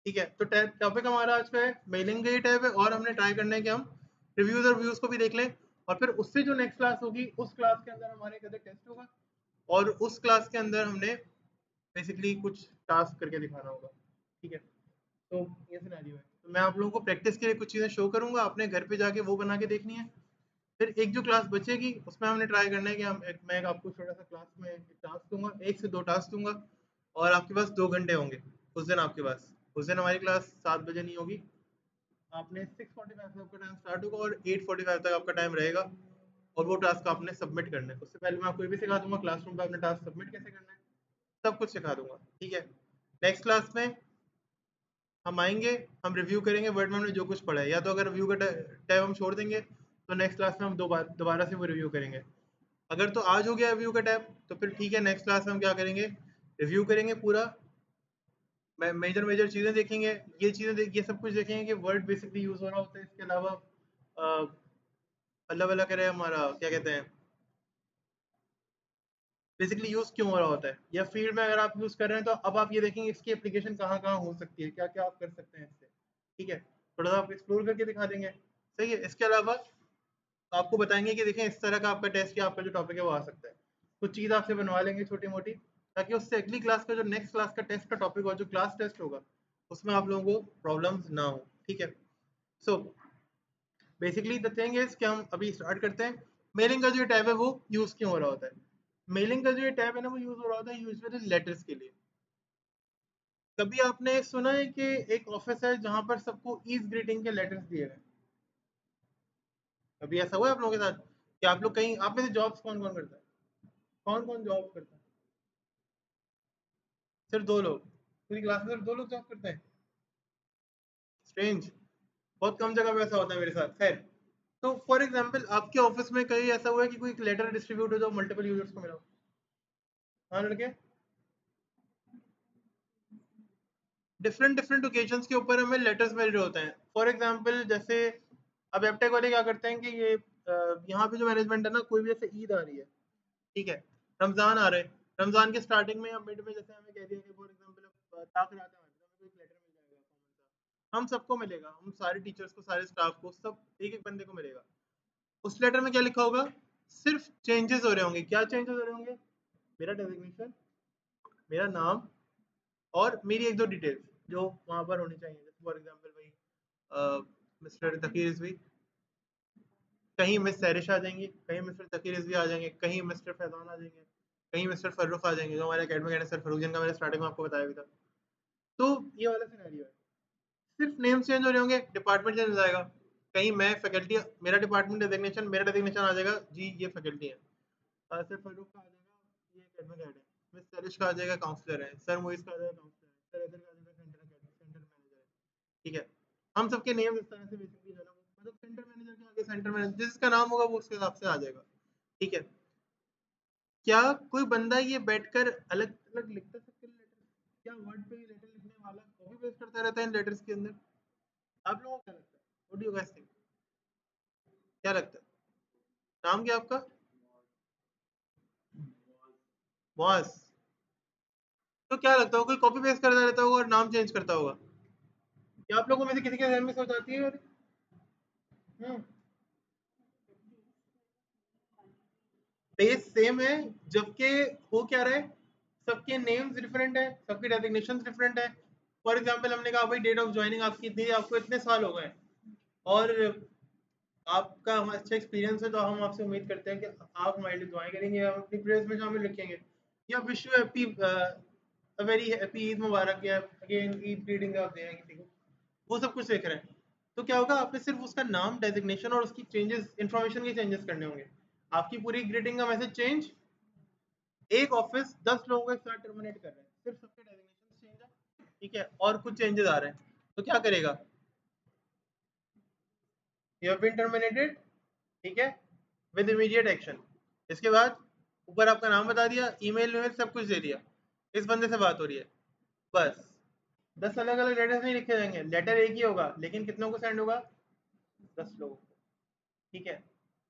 ठीक है, तो टॉपिक हमारा आज का है मेलिंग का ही टैब है, और हमने ट्राई करना है कि हम रिव्यूज और व्यूज को भी देख लें, और फिर उससे जो नेक्स्ट क्लास होगी उस क्लास के अंदर हमारे एक अदर टेस्ट होगा, और उस क्लास के अंदर हमने बेसिकली कुछ टास्क करके दिखाना होगा। ठीक है, तो ये सिनेरियो है। तो मैं आप लोगों को प्रैक्टिस के लिए कुछ चीज़ें शो करूंगा, आपने घर पे जाके वो बना के देखनी है। फिर एक जो क्लास बचेगी उसमें हमने ट्राई करना है कि मैं एक आपको छोटा सा क्लास में एक टास्क दूंगा, 1 से 2 टास्क दूंगा, और आपके पास 2 घंटे होंगे उस दिन आपके पास। उस दिन हमारी क्लास 7 बजे नहीं होगी, आपने 6:45 से आपका टाइम स्टार्ट होगा और 8:45 तक आपका टाइम रहेगा, और वो टास्क आपने सबमिट करना है। उससे पहले मैं आपको ये भी सिखा दूंगा क्लासरूम पे आपने टास्क सबमिट कैसे करना है, सब कुछ सिखा दूंगा। ठीक है, नेक्स्ट क्लास में हम आएंगे, हम रिव्यू करेंगे वर्ड में हमने जो कुछ पढ़ा है, या तो अगर रिव्यू का टाइम हम छोड़ देंगे तो नेक्स्ट क्लास में हम दोबारा से वो रिव्यू करेंगे। अगर तो आज हो गया रिव्यू का टाइम तो फिर ठीक है, नेक्स्ट क्लास में हम क्या करेंगे, रिव्यू करेंगे पूरा, मेजर मेजर चीज़ें देखेंगे, ये सब कुछ देखेंगे कि वर्ड बेसिकली यूज़ हो रहा होता है, इसके अलावा अल्लाह वाला करे हमारा क्या कहते हैं, बेसिकली यूज़ क्यों हो रहा होता है, या फील्ड में अगर आप यूज़ कर रहे हैं तो अब आप ये देखेंगे इसकी एप्लीकेशन कहाँ कहाँ हो सकती है, क्या क्या आप कर सकते हैं इससे। ठीक है, थोड़ा सा आप एक्सप्लोर करके दिखा देंगे। सही है, इसके अलावा आपको बताएंगे कि देखें इस तरह का आपका टेस्ट या आपका जो टॉपिक है वो आ सकता है, कुछ चीज़ आपसे बनवा लेंगे छोटी मोटी, ताकि उससे अगली क्लास का जो नेक्स्ट क्लास का टेस्ट का टॉपिक हो, जो क्लास टेस्ट होगा, उसमें आप लोगों को प्रॉब्लम्स ना हो। ठीक है, so basically the thing is कि हम अभी स्टार्ट करते हैं। मेलिंग का जो टैब है वो यूज़ क्यों हो रहा होता है, मेलिंग का जो ये टैब है ना वो यूज़ हो रहा होता है यूजुअली लेटर्स के लिए। कभी आपने सुना है कि एक ऑफिस है जहां पर सबको ईज ग्रीटिंग के लेटर्स दिए गए? कभी ऐसा हुआ है आप लोगों के साथ कि आप लोग कहीं, आप में से जॉब्स कौन कौन करता है, कौन कौन जॉब करता है? सिर्फ 2 लोग, पूरी क्लास में सिर्फ 2 लोग जॉब करते हैं? स्ट्रेंज, बहुत कम जगह पे ऐसा होता है मेरे साथ। खैर, तो फॉर एग्जांपल आपके ऑफिस में कहीं ऐसा हुआ है कि कोई लेटर डिस्ट्रीब्यूट हो जो मल्टीपल यूजर्स को मिला हो? हाँ लड़के, डिफरेंट डिफरेंट ओकेजन्स के ऊपर हमें लेटर्स मिल रहे होते हैं। फॉर एग्जांपल जैसे अब एपटेक वाले क्या करते हैं कि ये यहाँ पे जो मैनेजमेंट है ना, कोई भी जैसे ईद आ रही है, ठीक है, रमजान आ रहे हैं, रमजान के स्टार्टिंग में या मिड में जैसे हमें कह दिया कि फॉर एग्जांपल ताक रात है, हमें कोई लेटर मिल जाएगा कॉमन सा, हम सबको मिलेगा, हम सारे टीचर्स को, सारे स्टाफ को, सब एक एक बंदे को मिलेगा। उस लेटर में क्या लिखा होगा, सिर्फ चेंजेस हो रहे होंगे। क्या चेंजेस हो रहे होंगे, मेरा डेजिग्नेशन, मेरा नाम, और मेरी एक दो डिटेल्स जो वहां पर होनी चाहिए, जैसे फॉर एग्जांपल भाई मिस्टर तकीर रिजवी, कहीं मिस सैरिश आ जाएंगी, कहीं मिस्टर तकीर रिजवी आ जाएंगे, कहीं मिस्टर फैजान आ जाएंगे, कहीं मिस्टर फर्रुख आ जाएंगे, जो हमारे अकेडमिक एंड सर फरूख जिनका मैंने स्टार्टिंग में आपको बताया भी था। तो ये वाला सिनेरियो है, सिर्फ नेम चेंज हो रहे होंगे, डिपार्टमेंट चेंज हो जाएगा। कहीं मैं फैकल्टी, मेरा डिपार्टमेंट डेजिग्नेशन, मेरा डेजिग्नेशन आ जाएगा जी ये फैकल्टी है, सर फरूख का आ जाएगा ये एकेडमिक हेड है, मिस सरिश का आ जाएगा काउंसलर है, सर मोइस का आ जाएगा काउंसलर है, सर अदर का आ जाएगा सेंटर मैनेजर है। ठीक है, हम सबके नेम इस तरह से बेसिकली जो है ना, मतलब सेंटर मैनेजर के आगे सेंटर मैनेजर जिसका नाम होगा वो उसके हिसाब से आ जाएगा। ठीक है, क्या कोई बंदा ये बैठकर अलग अलग लिखता सकता है लेटर? क्या वर्ड पे ये लेटर लिखने वाला कॉपी पेस्ट करता रहता है इन लेटर्स के अंदर? आप लोगों को क्या लगता है, what do you guys think, क्या लगता है? नाम क्या आपका? बॉस। तो क्या लगता होगा कोई कॉपी पेस्ट करता रहता होगा और नाम चेंज करता होगा? क्या आप लोगों में से किसी के जहन में सोच आती है? हम्म, बेस सेम है, जबकि हो क्या रहा है, सबके नेम्स डिफरेंट है, सबके डेजिग्नेशन डिफरेंट है। फॉर एग्जांपल हमने कहा भाई डेट ऑफ ज्वाइनिंग आपकी इतनी है, आपको इतने साल हो गए, और आपका अच्छा एक्सपीरियंस है, तो हम आपसे उम्मीद करते हैं कि आप हमारे लिए दुआएं करेंगे, हम अपनी प्रेयर्स में शामिल रखेंगे, या wish you happy very happy Eid मुबारक, या अगेन ईद ग्रीटिंग आप दें किसी को, वो सब कुछ देख रहे हैं। तो क्या होगा, आपने सिर्फ उसका नाम, डेजिग्नेशन और उसकी चेंजेस, इंफॉर्मेशन के चेंजेस करने होंगे। आपकी पूरी ग्रीटिंग का मैसेज चेंज, एक ऑफिस 10 लोगों को एक साथ टर्मिनेट कर रहे हैं, सिर्फ सबके डेजिग्नेशन चेंज है, ठीक है, और कुछ चेंजेस आ रहे हैं, तो क्या करेगा, यू हैव बीन टर्मिनेटेड, ठीक है, विद इमीडिएट एक्शन। इसके बाद ऊपर आपका नाम बता दिया, ईमेल में सब कुछ दे दिया, इस बंदे से बात हो रही है, बस। 10 अलग अलग लेटर्स नहीं लिखे जाएंगे, लेटर एक ही होगा, लेकिन कितनों को सेंड होगा, 10 लोगों को। ठीक है,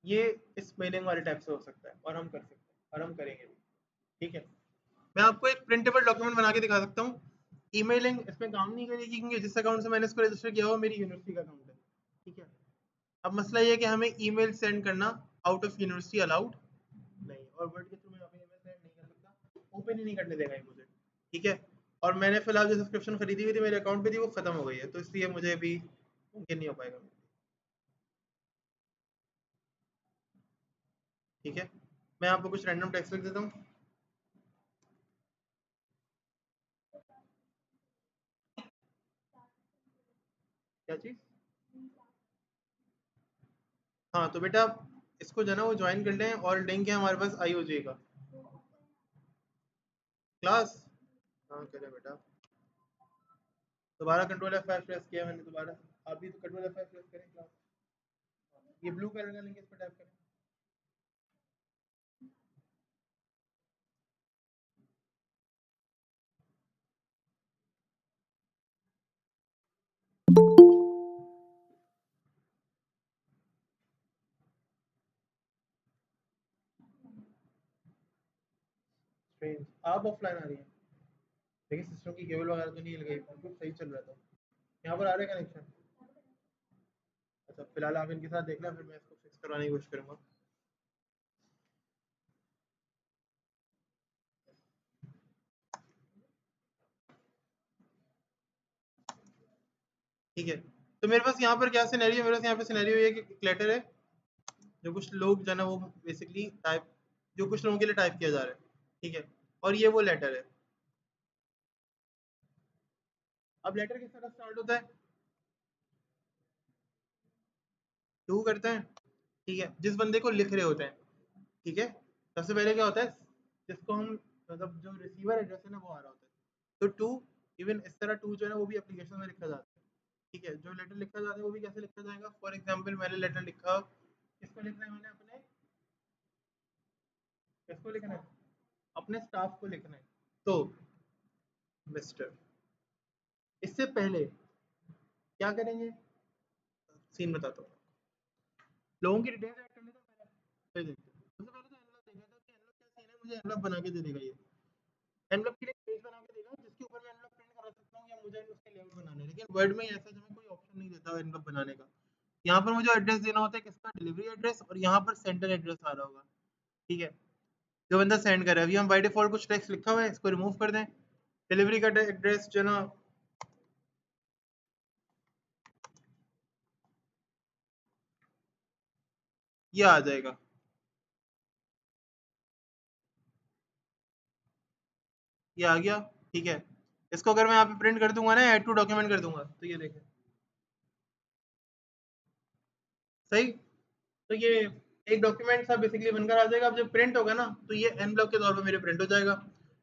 ये इस मेलिंग वाले टाइप से हो सकता है, और हम कर सकते हैं, और हम करेंगे भी। ठीक है, मैं आपको एक प्रिंटेबल डॉक्यूमेंट बना के दिखा सकता हूँ, ईमेलिंग इसमें काम नहीं करेगी क्योंकि जिस अकाउंट से मैंने इसको रजिस्टर किया हुआ मेरी यूनिवर्सिटी का अकाउंट है, ठीक है। अब मसला ये है कि हमें ईमेल सेंड करना आउट ऑफ यूनिवर्सिटी अलाउड नहीं, और वर्ड के थ्रू मैं यहाँ पे ईमेल सेंड नहीं कर सकता, ओपन ही नहीं करने देगा ये मुझे, ठीक है। और मैंने फिलहाल जो सब्सक्रिप्शन खरीदी हुई थी मेरे अकाउंट पे थी वो खत्म हो गई है, तो इसलिए मुझे अभी मुमकिन नहीं हो पाएगा, ठीक है। मैं आपको कुछ रैंडम टेक्स्ट लिख देता हूँ। क्या चीज़? हाँ तो बेटा इसको जो है ना वो ज्वाइन कर लें, और लिंक है हमारे पास IOJ का क्लास। हाँ करें बेटा, दोबारा कंट्रोल F5 प्रेस किया मैंने दोबारा, आप भी तो कंट्रोल F5 प्रेस करें क्लास। ये ब्लू कलर का लिंक है, इस पर टैप करें। स्ट्रेंज, आप ऑफलाइन आ रही हैं, देखिए सिस्टम की केबल वगैरह तो नहीं लगाई, बिल्कुल सही चल रहा था। यहाँ पर आ रहा है कनेक्शन? अच्छा फिलहाल आप इनके साथ देखना, फिर मैं इसको फिक्स करवाने की कोशिश करूँगा। ठीक है, तो मेरे पास यहाँ पर क्या सिनेरियो, मेरे पास यहाँ पे सिनेरियो ये है कि एक लेटर है जो कुछ लोग जो है ना वो बेसिकली टाइप, जो कुछ लोगों के लिए टाइप किया जा रहा है, ठीक है। और ये वो लेटर है। अब लेटर किस तरह स्टार्ट होता है? टू करते हैं, ठीक है, जिस बंदे को लिख रहे होते हैं, ठीक है। सबसे पहले क्या होता है, जिसको हम मतलब जो रिसीवर एड्रेस है ना वो आ रहा होता है, तो टू, इवन इस तरह टू जो है ना वो भी एप्लीकेशन में लिखा जाता है, ठीक है। जो लेटर लिखा जाता है वो भी कैसे लिखा जाएगा, फॉर एग्जाम्पल मैंने लेटर लिखा, किसको लिखना है, मैंने अपने, किसको लिखना है, अपने स्टाफ को लिखना है, तो मिस्टर, इससे पहले क्या करेंगे, सीन बताता हूँ, लोगों की डिटेल्स ऐड कर लेते हैं पहले, फिर देखते हैं। सबसे पहले तो एनवलप देखा था कि एनवलप क्या सीन है, मुझे एनवलप बना के दे देगा ये, एनवलप के लिए पेज बना के देगा जिसके ऊपर मैं एनवलप प्रिंट करा सकता हूँ, या मुझे उसके लेआउट बनाने हैं, लेकिन वर्ड में ऐसा हमें कोई ऑप्शन नहीं देता एनवलप बनाने का। यहाँ पर मुझे एड्रेस देना होता है, किसका, डिलीवरी एड्रेस, और यहाँ पर सेंटर एड्रेस आ रहा होगा, ठीक है, जो बंदा सेंड कर रहा है। अभी हम बाय डिफॉल्ट कुछ टेक्स्ट लिखा हुआ है, इसको रिमूव कर दें, डिलीवरी का एड्रेस जो ना, ये आ जाएगा, ये आ गया, ठीक है। इसको अगर मैं यहाँ पे प्रिंट कर दूंगा ना, ऐड टू डॉक्यूमेंट कर दूंगा, तो ये देखें, सही। तो ये एक डॉक्यूमेंट सा बेसिकली बनकर आ जाएगा। अब जब प्रिंट होगा ना तो ये एनवलप के तौर पे मेरे प्रिंट हो जाएगा,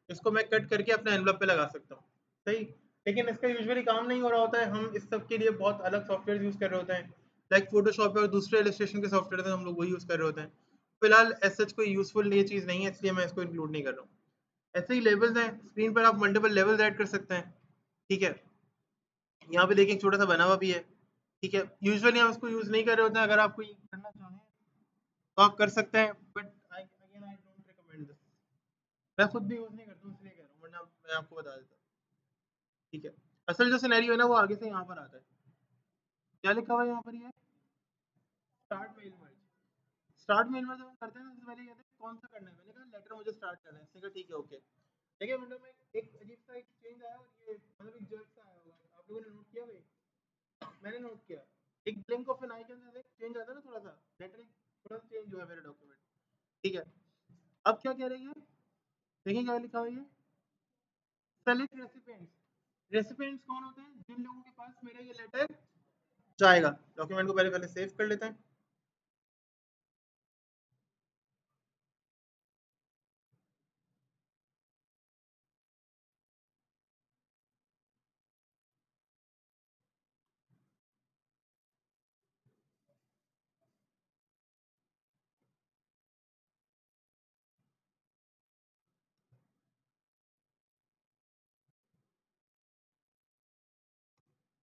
इसको मैं कट करके अपने एनवलप पे लगा सकता हूँ, सही। लेकिन इसका यूजुअली काम नहीं हो रहा होता है, हम इस सब के लिए बहुत अलग सॉफ्टवेयर यूज़ कर रहे होते हैं, लाइक फोटोशॉप और दूसरे इलस्ट्रेशन के सॉफ्टवेयर थे, हम लोग वही यूज़ कर रहे होते हैं। फिलहाल एज सच कोई यूज़फुल ये चीज़ नहीं है, इसलिए मैं इसको इंक्लूड नहीं कर रहा हूँ। ऐसे ही लेवल्स हैं, स्क्रीन पर आप मल्टीपल लेवल्स ऐड कर सकते हैं, ठीक है। यहाँ पे देखिए एक छोटा सा बना हुआ भी है, ठीक है। यूजुअली हम इसको यूज़ नहीं कर रहे होते हैं, अगर आप कोई करना चाहें तो आप कर सकते हैं, but I again I don't recommend this. मैं खुद भी यूज़ नहीं करता हूँ इसलिए कह रहा हूँ, वरना मैं आपको बता देता, ठीक है। असल जो सिनेरियो है ना वो आगे से यहाँ पर आता है, क्या लिखा हुआ है यहाँ पर, ये start mail merge. Start mail merge हम करते हैं ना, सबसे पहले कहते हैं कौन सा करना है, मैंने कहा लेटर मुझे स्टार्ट करना है, इसने कहा ठीक है ओके। देखिए विंडो में एक अजीब सा एक चेंज आया, और ये मतलब एक जर्क सा आया होगा, आप लोगों ने नोट किया भाई? मैंने नोट किया, एक ब्लिंक ऑफ एन आइकन से चेंज आता है ना थोड़ा सा, लेटर थोड़ा सा चेंज हुआ है मेरा डॉक्यूमेंट, ठीक है। अब क्या कह रही है, देखिए क्या लिखा हुआ है, सेलेक्ट रेसिपिएंट्स। रेसिपिएंट्स कौन होते हैं, जिन लोगों के पास मेरा ये लेटर जाएगा। डॉक्यूमेंट को पहले पहले सेव कर लेते हैं।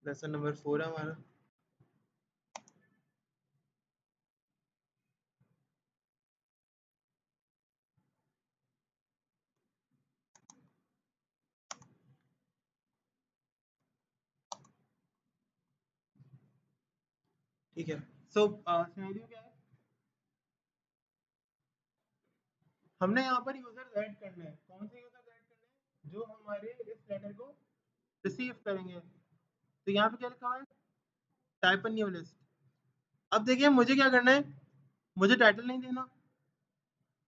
लेसन नंबर 4 है हमारा। ठीक है। सो सिनेरियो क्या है, हमने यहाँ पर यूजर ऐड करना है। कौन से यूजर ऐड करने हैं, जो हमारे इस लेटर को रिसीव करेंगे। तो यहाँ पे क्या लिखा हुआ है, टाइप अ न्यू लिस्ट। अब देखिए मुझे क्या करना है, मुझे टाइटल नहीं देना,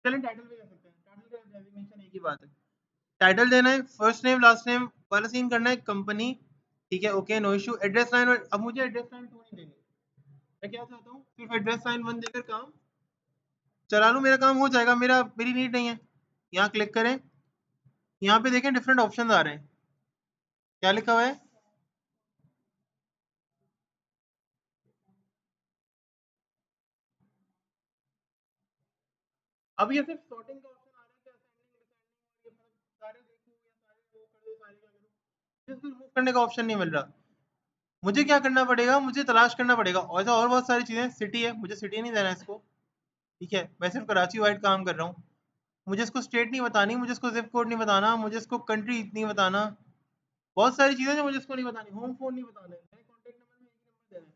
चलें टाइटल भी दे सकते हैं, टाइटल का डेजिग्नेशन एक ही बात है। टाइटल देना है, फर्स्ट नेम लास्ट नेम वाला सीन करना है, कंपनी, ठीक है, okay no issue. Address line, अब मुझे एड्रेस लाइन 2 नहीं देनी, मैं क्या चाहता हूँ सिर्फ एड्रेस लाइन 1 देकर काम चला लूँ, मेरा काम हो जाएगा, मेरी नीड नहीं है। यहाँ क्लिक करें, यहाँ पे देखें डिफरेंट ऑप्शन आ रहे हैं, क्या लिखा हुआ है, अब ये सिर्फ सॉर्टिंग का ऑप्शन आ रहा है कि असेंडिंग डिसेंडिंग, और ये मतलब सारे देखूं या सारे वो कर दो, सारे क्या करूं, इसको रिमूव करने का ऑप्शन नहीं मिल रहा। मुझे क्या करना पड़ेगा, मुझे तलाश करना पड़ेगा, और बहुत सारी चीजें, सिटी है, मुझे सिटी नहीं देना इसको, ठीक है, मैं सिर्फ कराची वाइड काम कर रहा हूँ। मुझे इसको स्टेट नहीं बतानी, मुझे इसको जिप कोड नहीं बताना, मुझे इसको कंट्री नहीं बताना, बहुत सारी चीजें जो मुझे इसको नहीं बतानी, होम फोन नहीं बताना है, मैंने कॉन्टैक्ट नंबर में एक ही नंबर देना है।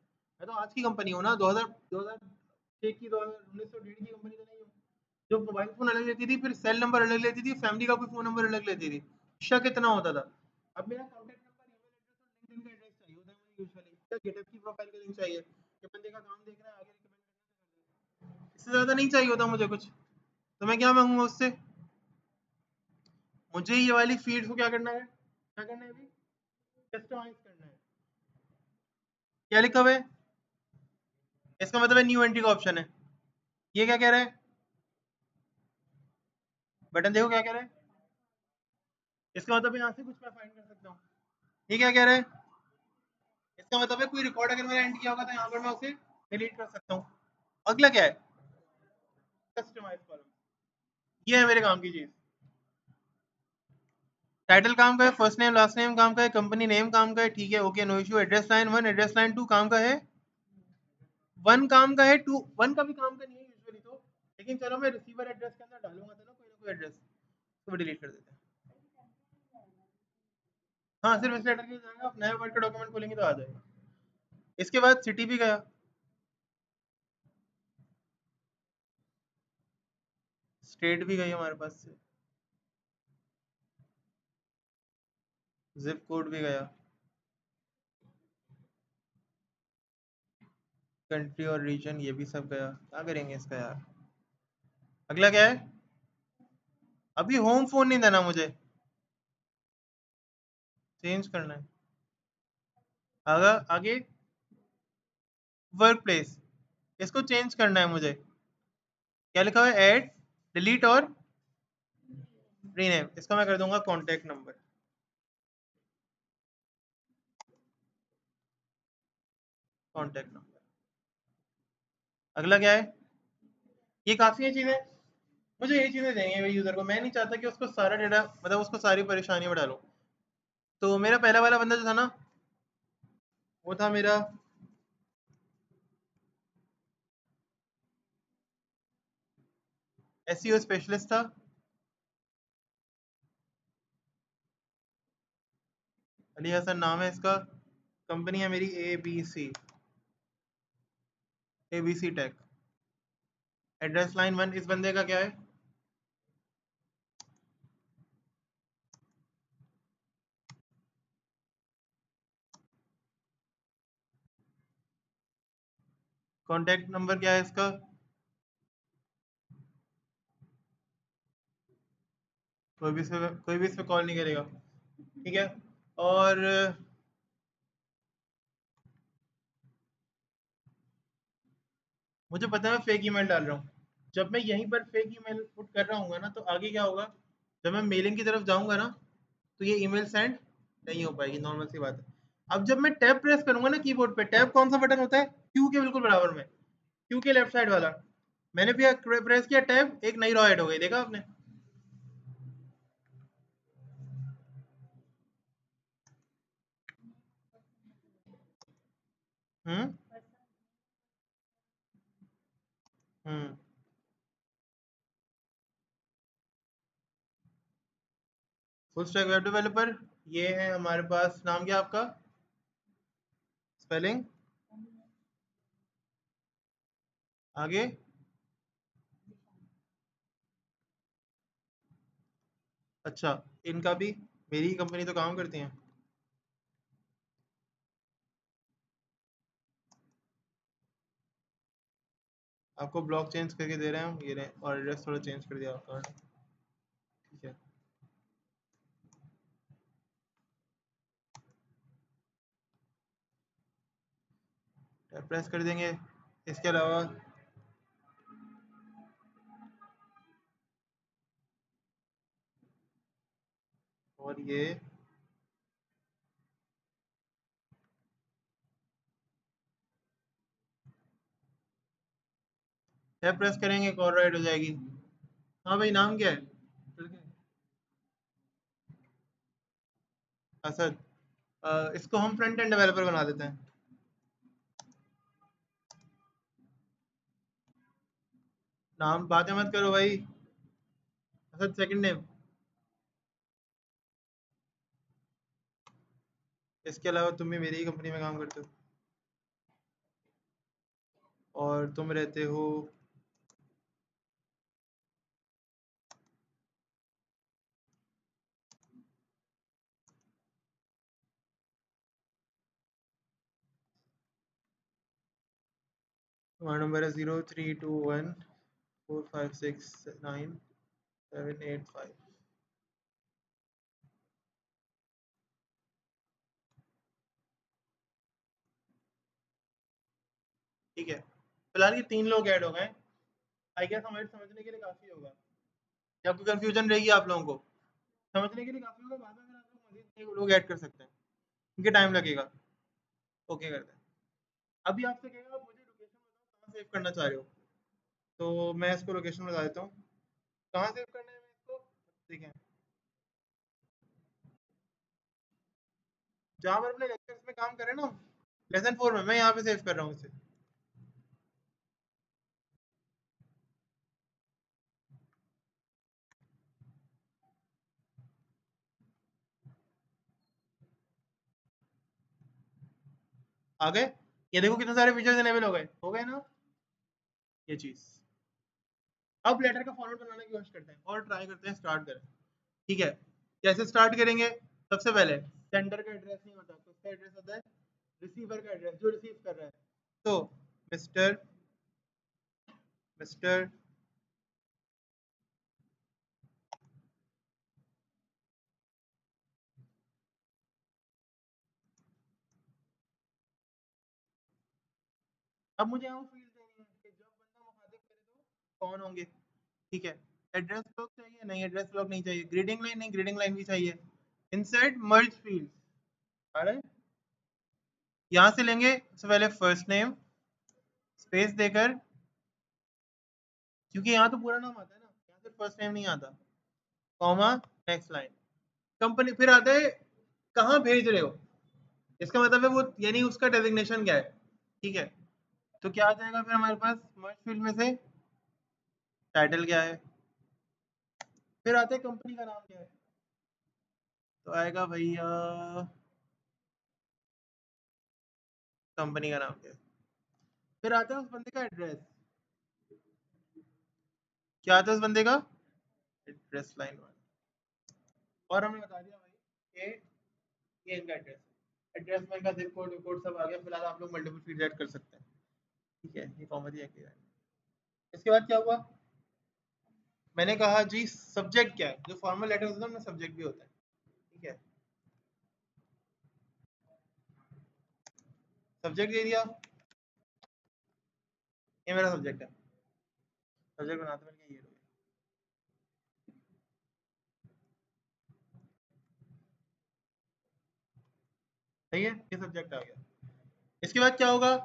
मैं तो आज की कंपनी हूँ ना, 2006 की, 2019 डेढ़ की कंपनी तो नहीं हूँ जो मोबाइल फोन अलग लेती थी, फिर सेल नंबर अलग लेती थी, फैमिली का कोई फोन नंबर अलग लेती थी, शक इतना होता था। अब मेरा कॉन्टैक्ट नंबर, ईमेल एड्रेस और लिंक्डइन का एड्रेस चाहिए होता है मुझे यूजुअली, या गिटहब की प्रोफाइल का लिंक चाहिए कि बंदे का काम देखना है, आगे रिकमेंड करना है, इससे ज्यादा नहीं चाहिए होता मुझे कुछ। तो मैं क्या मांगूंगा उससे, मुझे ये वाली फीड को क्या करना है, क्या करना है अभी, कस्टमाइज करना है। क्या लिखा हुआ है, इसका मतलब है न्यू एंट्री का ऑप्शन है। ये क्या कह रहा है, बटन देखो क्या कह रहा है, इसका मतलब यहाँ से कुछ मैं फाइंड कर सकता हूँ। ये क्या कह रहा है, इसका मतलब है कोई रिकॉर्ड अगर मैंने एंड किया होगा तो यहाँ पर मैं उसे डिलीट कर सकता हूँ। अगला क्या है, कस्टमाइज कॉलम, ये है मेरे काम की चीज। टाइटल काम का है, फर्स्ट नेम लास्ट नेम काम का है, कंपनी नेम काम का है, ठीक है, okay no issue. Address line 1 address line 2 काम का है, 1 काम का है, 2 1 का भी काम का नहीं है यूजुअली तो, लेकिन चलो मैं रिसीवर एड्रेस के अंदर डालूंगा तो ना कोई ना कोई एड्रेस, तो डिलीट कर देते हैं। हाँ सिर्फ इस लेटर के लिए जाएगा, आप नया वर्ड का डॉक्यूमेंट खोलेंगे तो आ जाएगा। इसके बाद सिटी भी गया, स्टेट भी गई हमारे पास से, जिप कोड भी गया, कंट्री और रीजन ये भी सब गया। क्या करेंगे इसका यार, अगला क्या है, अभी होम फोन नहीं देना मुझे, चेंज करना है। आगे आगे वर्क प्लेस, इसको चेंज करना है मुझे, क्या लिखा हुआ है, ऐड, डिलीट और रीनेम, इसका मैं कर दूंगा कॉन्टैक्ट नंबर, कॉन्टैक्ट नंबर। अगला क्या है, ये काफी है चीजें, मुझे ये चीजें देंगे यूजर को, मैं नहीं चाहता कि उसको सारा डेटा, मतलब उसको सारी परेशानी में डालूं। तो मेरा पहला वाला बंदा जो था ना, वो था मेरा एसईओ स्पेशलिस्ट था, अली हसन नाम है इसका, कंपनी है मेरी A B C tech. Address line 1 इस बंदे का क्या है, कॉन्टैक्ट नंबर क्या है इसका, कोई भी इस पे कॉल नहीं करेगा, ठीक है। और मुझे पता है मैं फेक ईमेल डाल रहा हूँ, जब मैं यहीं पर फेक ईमेल पुट कर रहा हूँ ना, तो आगे क्या होगा, जब मैं मेलिंग की तरफ जाऊंगा ना, तो ये ईमेल सेंड नहीं हो पाएगी, नॉर्मल सी बात है। अब जब मैं टैब प्रेस करूंगा ना कीबोर्ड पे, टैब कौन सा बटन होता है, क्यू के बिल्कुल बराबर में, क्यू के लेफ्ट साइड वाला, मैंने भी प्रेस किया टैब, एक नई रॉ ऐड हो गई, देखा आपने। हम्म हम्म फुल स्टैक वेब डेवलपर, ये है हमारे पास, नाम क्या आपका, स्पेलिंग, आगे अच्छा, इनका भी मेरी कंपनी तो काम करती है। आपको ब्लॉक चेंज करके दे रहे हैं हम, ये रहे, और एड्रेस थोड़ा चेंज कर दिया आपका, ठीक है। प्रेस कर देंगे। इसके अलावा और ये टैब प्रेस करेंगे, कॉल राइट हो जाएगी। हाँ भाई, नाम क्या है? असद। इसको हम फ्रंट एंड डेवलपर बना देते हैं। नाम बातें मत करो भाई। Asad second name. इसके अलावा तुम भी मेरी ही कंपनी में काम करते हो, और तुम रहते हो 03214569785। ठीक है, फिलहाल ये 3 लोग ऐड हो गए। आई गेस हमारे समझने के लिए काफ़ी होगा, या कोई कंफ्यूजन रहेगी आप लोगों को? समझने के लिए काफ़ी होगा, बाद में फिर आप लोग मज़ीद लोग ऐड कर सकते हैं, क्योंकि टाइम लगेगा। ओके करते हैं। अभी आपसे कहेगा आप मुझे लोकेशन बताओ कहाँ सेव करना चाह रहे हो, तो मैं इसको लोकेशन बता देता हूँ। कहाँ सेव करना है मैं इसको, ठीक है, जहाँ पर अपने लेक्चर्स में काम करें ना, लेसन 4 में मैं यहाँ पे सेव कर रहा हूँ इसे। आ गए? ये देखो कितने सारे फीचर्स इनेबल हो गए ना, ये चीज़। अब लेटर का फॉर्मेट बनाने की कोशिश करते हैं और ट्राई करते हैं, स्टार्ट करें। ठीक है, कैसे स्टार्ट करेंगे? सबसे पहले सेंडर का एड्रेस नहीं होता, तो उसका एड्रेस होता है रिसीवर का एड्रेस, जो रिसीव कर रहा है। तो मिस्टर मिस्टर अब मुझे यहाँ फील्ड देनी है कि जब बंदा मुखातिब करे तो कौन होंगे। ठीक है, एड्रेस ब्लॉक चाहिए? नहीं, एड्रेस ब्लॉक नहीं चाहिए। Grading line? नहीं, ग्रीडिंग लाइन भी चाहिए। इंसर्ट मर्ज फील्ड, आ रहा है? यहाँ से लेंगे सबसे पहले फर्स्ट नेम, स्पेस देकर, क्योंकि यहाँ तो पूरा नाम आता है ना, यहाँ सिर्फ फर्स्ट नेम नहीं आता, कॉमा, नेक्स्ट लाइन, कंपनी, फिर आता है कहाँ भेज रहे हो, इसका मतलब है वो, यानी उसका डेजिग्नेशन क्या है। ठीक है, तो क्या आ जाएगा फिर हमारे पास मर्ज फील्ड में से, टाइटल क्या है, फिर आते हैं कंपनी का नाम क्या है, तो आएगा भैया कंपनी का नाम क्या है। फिर आता है उस बंदे का एड्रेस, क्या आता है उस बंदे का एड्रेस, लाइन 1। और हमने बता दिया भाई ये इनका एड्रेस, एड्रेस में इनका जिप कोड कोड सब आ गया। फिलहाल आप लोग मल्टीपल फील्ड ऐड कर सकते हैं। ठीक है, ये कॉमन ही है। इसके बाद क्या हुआ, मैंने कहा जी सब्जेक्ट क्या है, जो फॉर्मल लेटर होता है उनमें सब्जेक्ट भी होता है। ठीक है, सब्जेक्ट दे दिया, ये मेरा सब्जेक्ट है। सब्जेक्ट बनाते हैं ये, सही है, ये सब्जेक्ट आ गया। इसके बाद क्या होगा,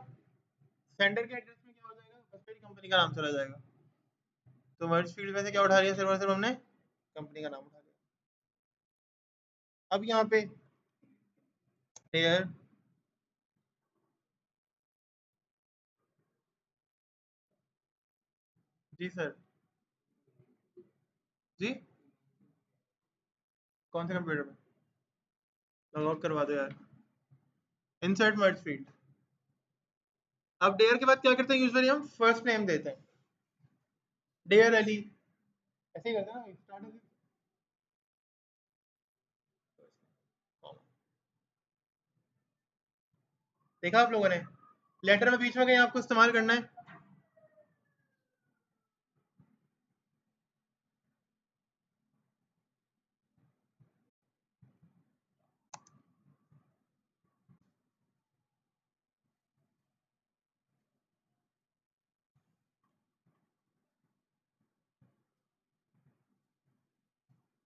सेंडर के एड्रेस में क्या हो जाएगा, बस मेरी कंपनी का नाम चला जाएगा। तो मर्ज फील्ड में से क्या उठा लिया, सिर्फ और सिर्फ हमने कंपनी का नाम उठा लिया। अब यहाँ पे हेयर, जी सर, जी कौन से कंप्यूटर में, लॉग आउट करवा दो यार। इंसर्ट मर्ज फील्ड, अब डेयर के बाद क्या करते हैं, यूजुअली हम फर्स्ट नेम देते हैं, डेयर अली, ऐसे ही करते हैं ना, स्टार्ट। देखा आप लोगों ने, लेटर में बीच में कहीं आपको इस्तेमाल करना है?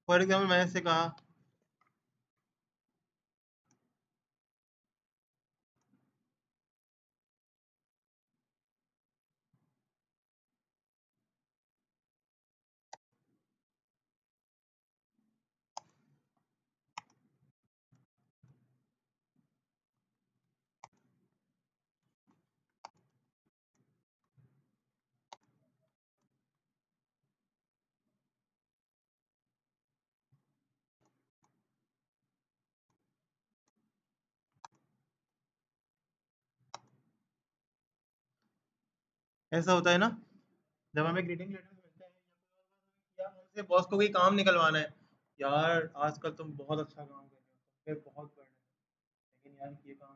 फॉर एग्जाम्पल मैंने से कहा, ऐसा होता है ना, जब हमें ग्रीटिंग लेटर मिलते हैं या हमसे बॉस को कोई काम निकलवाना है, यार आजकल तुम बहुत अच्छा काम कर रहे हो, तुम पे बहुत बर्डन है, लेकिन यार ये काम,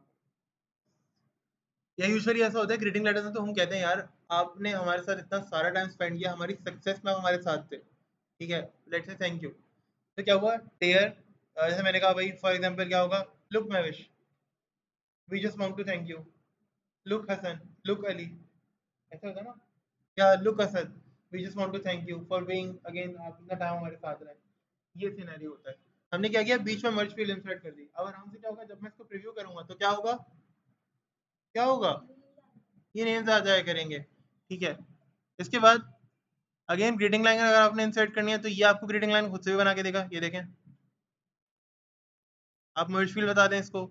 या यूजुअली ऐसा होता है ग्रीटिंग लेटर में, तो हम कहते हैं यार आपने हमारे साथ इतना सारा टाइम स्पेंड किया, हमारी सक्सेस में आप हमारे साथ थे, ठीक है, लेट्स से थैंक यू। तो क्या हुआ, टेयर, जैसे मैंने कहा भाई फॉर एग्जांपल क्या होगा, look Mahvish, we just want to thank you, look Hasan, look Ali, ऐसा होता है ना, या look Asad, we just want to thank you for being again, आप इतना टाइम हमारे साथ रहे। ये सिनेरियो होता है। हमने क्या किया, बीच में मर्ज फील्ड इंसर्ट कर दी। अब आराम से क्या होगा, जब मैं इसको प्रीव्यू करूंगा तो क्या होगा, क्या होगा, ये नेम्स आ जाया करेंगे, ठीक है। इसके बाद अगेन ग्रीटिंग लाइन अगर आपने इंसर्ट करनी है तो ये आपको ग्रीटिंग लाइन खुद से भी बना के देगा, ये देखें, आप मर्ज फील्ड बता दें इसको,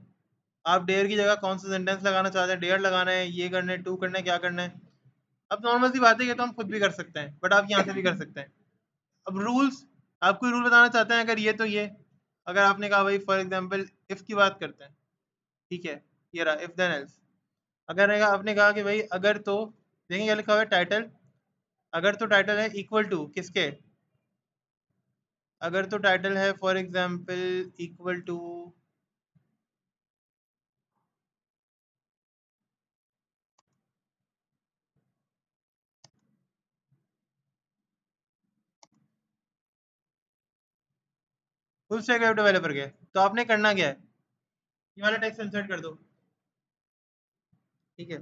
आप डेयर की जगह कौन सा सेंटेंस लगाना चाहते हैं, डेयर लगाना है, ये करना है, टू करना है, क्या करना है। अब नॉर्मल सी बात है, ये तो हम खुद भी कर सकते हैं, बट आप यहाँ से भी कर सकते हैं। अब रूल्स, आप कोई रूल बताना चाहते हैं, अगर ये तो ये, अगर आपने कहा भाई फॉर एग्जांपल इफ की बात करते हैं, ठीक है, ये रहा इफ देन एल्स। अगर आपने कहा कि भाई अगर तो, देखिए क्या लिखा हुआ है टाइटल, अगर तो टाइटल है इक्वल टू किसके, अगर तो टाइटल है for example equal to, full stack web developer के, तो आपने करना क्या है, ये वाला टेक्स्ट इंसर्ट कर दो, ठीक है,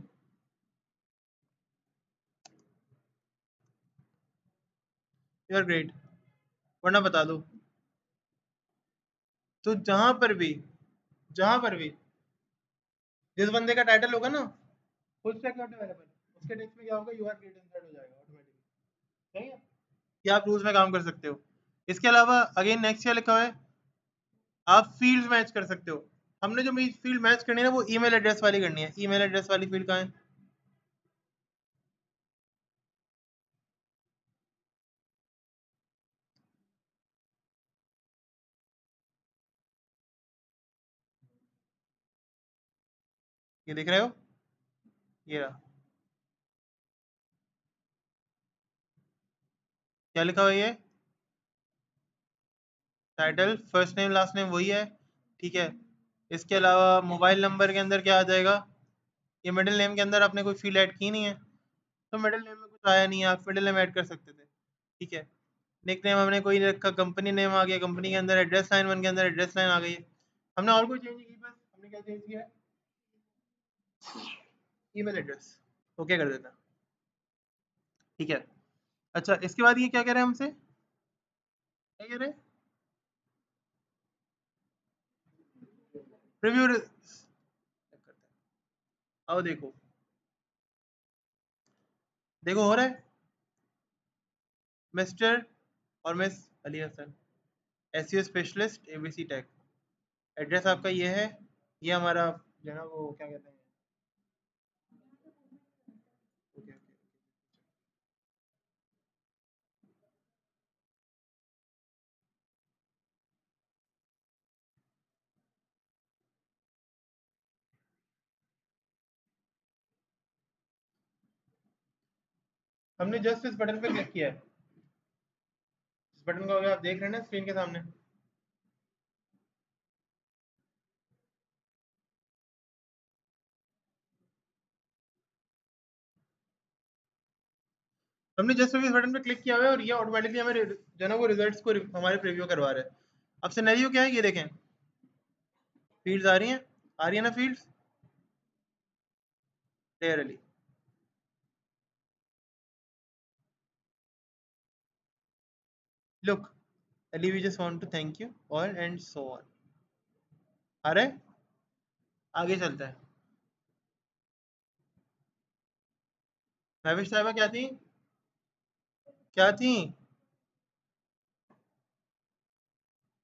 यू आर ग्रेट, वरना बता दो। तो जहां पर भी जिस बंदे का टाइटल होगा ना फुल स्टैक वेब डेवलपर, उसके टेक्स्ट में क्या होगा, यू आर ग्रेट इंसर्ट हो जाएगा ऑटोमेटिकली, सही है। ये आप रूल्स में काम कर सकते हो। इसके अलावा अगेन नेक्स्ट क्या लिखा हुआ है, आप फील्ड मैच कर सकते हो। हमने जो फील्ड मैच करनी है ना वो ईमेल एड्रेस वाली करनी है, ईमेल एड्रेस वाली फील्ड कहाँ है, ये देख रहे हो, ये रहा, क्या लिखा हुआ है ये, title first name last name वही है, ठीक है। इसके अलावा मोबाइल नंबर के अंदर क्या आ जाएगा, ये मिडिल नेम के अंदर आपने कोई फील्ड ऐड की नहीं है, तो मिडिल नेम में कुछ आया नहीं है, आप मिडिल नेम ऐड कर सकते थे, ठीक है। निक नेम हमने कोई रखा, कंपनी नेम आ गया, कंपनी के अंदर एड्रेस लाइन बन के अंदर एड्रेस लाइन आ गई है। हमने और कोई चेंज नहीं की, बस हमने क्या चेंज किया है, ईमेल एड्रेस, ओके कर देता, ठीक है। अच्छा इसके बाद ये क्या कह रहे हैं हमसे, क्या कह रहे हैं, रिव्यू, आओ देखो, देखो हो रहा है, मिस्टर और miss Ali Hasan, SEO specialist ABC tech, address आपका ये है, ये हमारा जो है ना वो क्या कहते हैं, ओके ओके, हमने जस्ट इस बटन पे क्लिक किया है, इस बटन को अगर आप देख रहे हैं ना स्क्रीन के सामने, हमने जस्ट अभी इस बटन पे क्लिक किया हुआ है और ये ऑटोमेटिकली हमें जो है ना वो रिजल्ट्स को हमारे प्रीव्यू करवा रहा है। अब सिनेरियो क्या है ये देखें, फील्ड्स आ रही है ना fields clearly. Look, Ali, we just want to thank you all and so on। आ रहा है, आगे चलता है। महविश साहिबा क्या थी, क्या थी,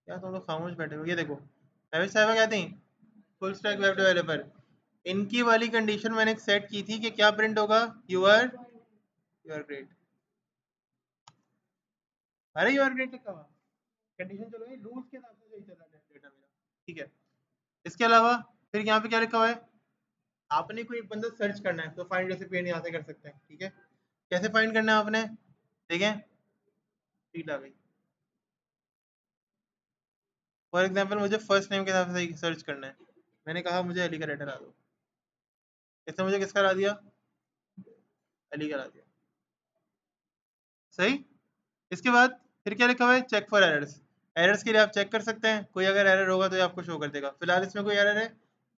क्या तुम लोग खामोश बैठे हो? ये देखो महविश साहिबा क्या थी, फुल स्टैक वेब डेवलपर। इनकी वाली कंडीशन मैंने सेट की थी कि क्या प्रिंट होगा, यू आर ग्रेट। अरे यू आर ग्रेट लिखा हुआ, कंडीशन चलो ये रूल्स के हिसाब से सही चल रहा है डेटा मेरा, ठीक है। इसके अलावा फिर यहाँ पे क्या लिखा हुआ है, आपने कोई एक बंदा सर्च करना है तो फाइंड रेसिपिएंट यहाँ से कर सकते हैं, ठीक है। कैसे फाइंड करना है आपने, देखें, रीड आ गई। फॉर एग्जाम्पल मुझे फर्स्ट नेम के हिसाब से सर्च करना है, मैंने कहा मुझे अली का डाटा ला दो, इसने मुझे किसका ला दिया, अली का ला दिया, सही। इसके बाद फिर क्या लिखा हुआ है, चेक फॉर एरर्स। एरर्स के लिए आप चेक कर सकते हैं, कोई अगर एरर होगा तो ये आपको शो कर देगा। फिलहाल इसमें कोई एरर है,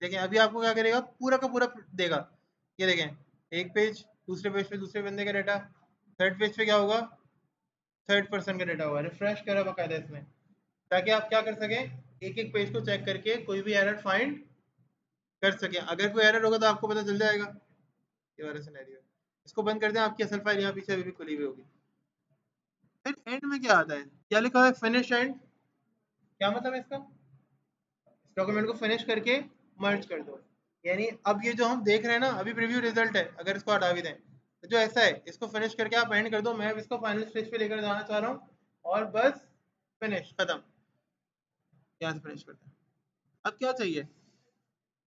देखें अभी आपको क्या करेगा, पूरा का पूरा देगा। ये देखें एक पेज, दूसरे पेज पे दूसरे बंदे का डाटा, थर्ड पेज पे क्या होगा, थर्ड पर्सन का डाटा होगा। रिफ्रेश करा बकायदा इसमें, ताकि आप क्या कर सकें, एक एक पेज को चेक करके कोई भी एरर फाइंड कर सकें। अगर कोई एरर होगा तो आपको पता चल जाएगा। ये वाला सिनेरियो, इसको बंद कर दें, आपकी असल फाइल यहाँ पीछे अभी भी खुली हुई होगी। फिर एंड में क्या आता है, क्या लिखा है, फिनिश एंड। क्या मतलब है इसका, इस डॉक्यूमेंट को फिनिश करके मर्ज कर दो। यानी अब ये जो हम देख रहे हैं ना, अभी प्रीव्यू रिजल्ट है, अगर इसको हटा भी दें तो जो ऐसा है इसको फिनिश करके आप एंड कर दो। मैं अब इसको फाइनल स्टेज पे लेकर जाना चाह रहा हूँ और बस फिनिश, खत्म, यहाँ से फिनिश करते हैं। अब क्या चाहिए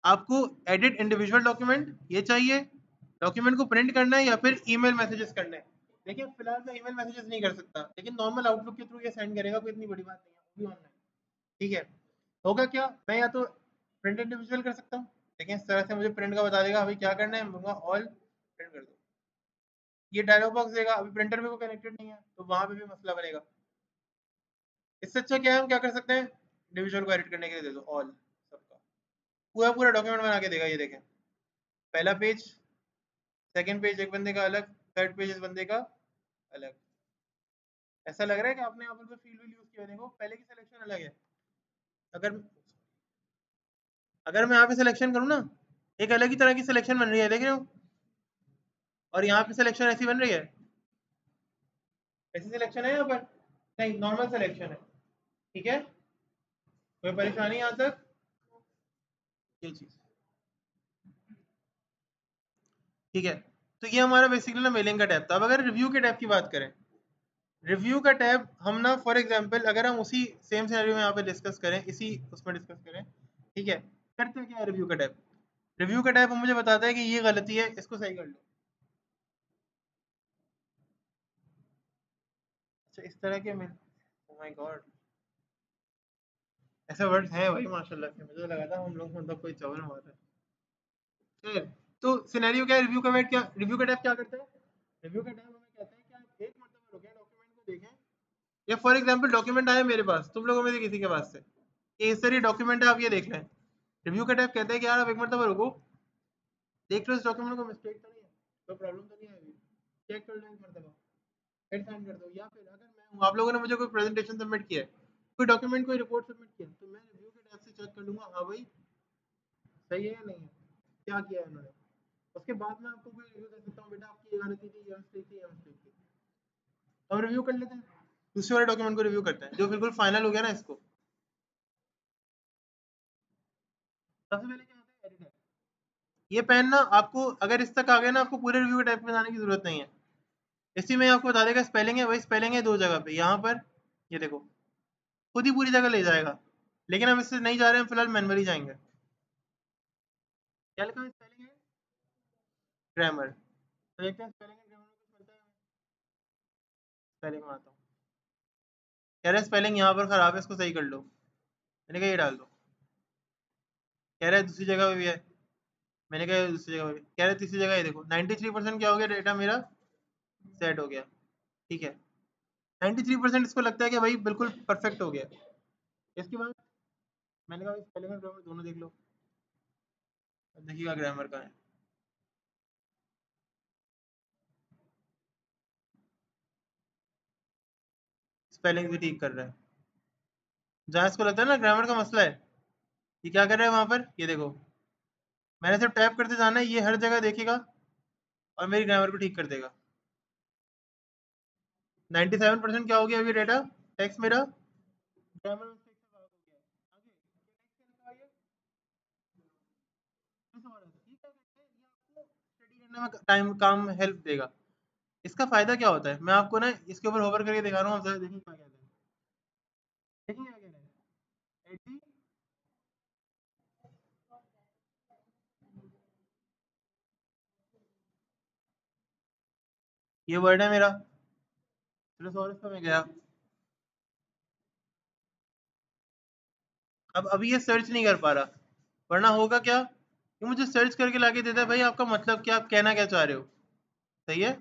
आपको, एडिट इंडिविजुअल डॉक्यूमेंट, ये चाहिए, डॉक्यूमेंट को प्रिंट करना है या फिर ईमेल मैसेजेस करना है। देखिए फिलहाल मैं ईमेल मैसेजेस नहीं कर सकता, लेकिन नॉर्मल आउटलुक के थ्रू ये सेंड करेगा, कोई इतनी बड़ी बात नहीं है, वो भी ऑनलाइन, ठीक है। होगा क्या, मैं या तो प्रिंट इंडिविजुअल कर सकता हूँ, लेकिन इस तरह से मुझे प्रिंट का बता देगा अभी क्या करना है, मैं ऑल प्रिंट कर दो। ये डायलॉग बॉक्स देगा, अभी प्रिंटर में कोई कनेक्टेड नहीं है तो वहां पे भी मसला बनेगा। इससे अच्छा क्या है, हम क्या कर सकते हैं, इंडिविजुअल को एडिट करने के लिए दे दो ऑल, सबका पूरा पूरा डॉक्यूमेंट बना के देगा। ये देखें, पहला पेज, सेकंड पेज एक बंदे का अलग, थर्ड पेज इस बंदे का अलग। ऐसा लग रहा है कि आपने यहाँ पर फील्ड यूज किया, देखो पहले की सिलेक्शन अलग है। अगर अगर मैं यहाँ पे सिलेक्शन करूँ ना, एक अलग ही तरह की सिलेक्शन बन रही है, देख रहे हो, और यहाँ पे सिलेक्शन ऐसी बन रही है, ऐसी सिलेक्शन है यहाँ पर, नहीं नॉर्मल सिलेक्शन है, ठीक है, कोई परेशानी यहाँ तक, ये चीज, ठीक है। तो ये हमारा बेसिकली ना मेलिंग का टैब था। अब अगर रिव्यू के टैब की बात करें, रिव्यू का टैब हम ना फॉर एग्जांपल अगर हम उसी सेम सिनेरियो में यहाँ पे डिस्कस करें, इसी उसमें डिस्कस करें, ठीक है, करते क्या है रिव्यू का टैब, रिव्यू का टैब मुझे बताता है कि ये गलती है, इसको सही कर लो। अच्छा इस तरह के मिल, ओह माय गॉड, ऐसे वर्ड्स हैं भाई माशाल्लाह से, मुझे लगा था हम लोग मतलब कोई चौल मार रहे हैं। खैर, तो सिनेरियो क्या है, रिव्यू का वेट क्या, रिव्यू का टैब क्या करता है, रिव्यू का टैब हमें कहता है कि आप एक मतलब रुके डॉक्यूमेंट को देखें, या फॉर एग्जांपल डॉक्यूमेंट आया मेरे पास, तुम लोगों में से किसी के पास से, ये इस तरह डॉक्यूमेंट है, आप ये देख लें। रिव्यू का टैब कहता है कि यार आप एक मतलब रुको, देख लो इस डॉक्यूमेंट को मिस्टेक तो नहीं है, कोई प्रॉब्लम तो नहीं है अभी, चेक कर लो एक मरतबा, फिर साइन कर दो। या फिर अगर मैं हूँ, आप लोगों ने मुझे कोई प्रेजेंटेशन सबमिट किया है, कोई डॉक्यूमेंट कोई रिपोर्ट सबमिट किया, तो मैं रिव्यू के टैब से चेक कर लूंगा, हाँ भाई सही है या नहीं है, क्या किया है उन्होंने। उसके बाद में आपको कोई रिव्यू दे सकता हूँ, बेटा आपकी ये गलती थी, ये मिस्टेक थी, ये मिस्टेक थी। अब रिव्यू कर लेते हैं, दूसरे वाले डॉक्यूमेंट को रिव्यू करते हैं जो बिल्कुल फाइनल हो गया ना इसको। सबसे पहले क्या होता है, एडिटर। ये पेन ना आपको अगर इस तक आ गया ना, आपको पूरे रिव्यू के टाइप में जाने की जरूरत नहीं है, इसी में आपको बता देगा स्पेलिंग है, वही स्पेलिंग है दो जगह पे, यहाँ पर ये देखो, खुद ही पूरी जगह ले जाएगा। लेकिन हम इससे नहीं जा रहे हैं, फिलहाल मैनुअली जाएंगे। क्या लिखा है, स्पेलिंग है, ग्रामर, तो देखते हैं स्पेलिंग एंड ग्रामर में कुछ मिलता है। स्पेलिंग में आता हूँ। कह रहा है स्पेलिंग यहाँ पर खराब है, इसको सही कर लो। मैंने कहा ये डाल दो। कह रहा है दूसरी जगह पे भी है। मैंने कहा ये दूसरी जगह पे भी। कह रहा है तीसरी जगह ये देखो, 93% क्या हो गया, डेटा मेरा सेट हो गया। ठीक है, 93% इसको लगता है कि भाई बिल्कुल परफेक्ट हो गया। इसके बाद मैंने कहा स्पेलिंग और ग्रामर दोनों देख लो। अब देखिएगा ग्रामर का है, स्पेलिंग भी ठीक कर रहा है। जहाँ इसको लगता है ना ग्रामर का मसला है, ये क्या कर रहा है वहां पर, ये देखो मैंने सिर्फ टैप करते जाना है, ये हर जगह देखेगा और मेरी ग्रामर को ठीक कर देगा। 97% क्या हो गया अभी डेटा, टेक्स्ट मेरा ग्रामर मिस्टेक से भाग हो गया। आगे नेक्स्ट क्या है, थिसॉरस। ये क्या करता है, ये आपको स्टडी करने में टाइम काम हेल्प देगा। इसका फायदा क्या होता है, मैं आपको ना इसके ऊपर होवर करके दिखा रहा हूँ, आप जरा देखिए क्या कहता है। देखिए क्या कह रहा है, 80, ये वर्ड है मेरा, थिसॉरस पे मैं गया। अब अभी ये सर्च नहीं कर पा रहा, वरना होगा क्या, ये मुझे सर्च करके लाके देता है, भाई आपका मतलब क्या, आप कहना क्या चाह रहे हो। सही है।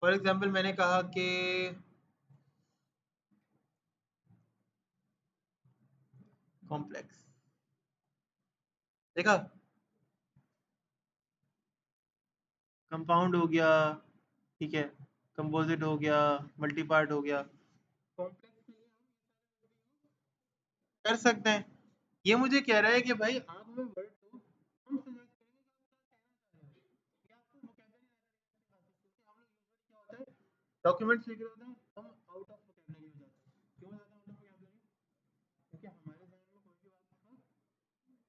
फॉर एग्जाम्पल मैंने कहा कि कॉम्प्लेक्स, देखा, कंपाउंड हो गया, ठीक है, कंपोजिट हो गया, मल्टी पार्ट हो गया। कॉम्प्लेक्स के लिए हम कर सकते हैं। ये मुझे कह रहा है कि भाई आप हमें वर्ड दो, हम सजेस्ट करेंगे कि आप क्या कहना चाह रहे हैं। ये आपको वोकैबुलरी सिखा सकते हैं, क्योंकि हम लोग यूजुअली क्या होता है, डॉक्यूमेंट्स लिख रहे होते हैं, हम आउट ऑफ वोकैबुलरी हो जाते हैं। क्यों हो जाते हैं आउट ऑफ वोकैबुलरी, क्योंकि हमारे जहन में कोई भी बात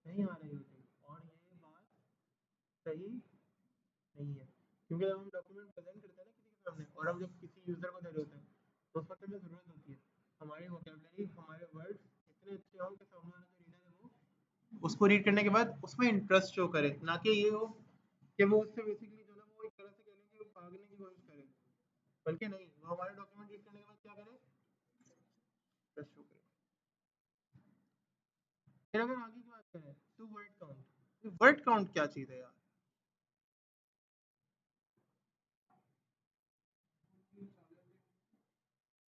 नहीं आ रही होती, और ये बात सही नहीं है। क्योंकि जब हम डॉक्यूमेंट प्रेजेंट करते हैं ना किसी के सामने, और हम जब किसी यूजर को दे रहे होते हैं, तो उस वक्त हमें ज़रूरत होती है हमारी वोकैबुलरी, हमारे वर्ड्स इतने अच्छे हों कि सामने वाला जो रीडर है वो उसको रीड करने के बाद उसमें इंटरेस्ट शो करे, ना कि ये हो कि वो उससे बेसिकली जो है ना वो एक तरह से कह लें कि वो भागने की कोशिश करे, बल्कि नहीं, वो हमारे डॉक्यूमेंट रीड करने के बाद क्या करे, इंटरेस्ट शो करे। फिर अगर आगे की बात करें तो वर्ड काउंट, वर्ड काउंट क्या चीज़ है यार।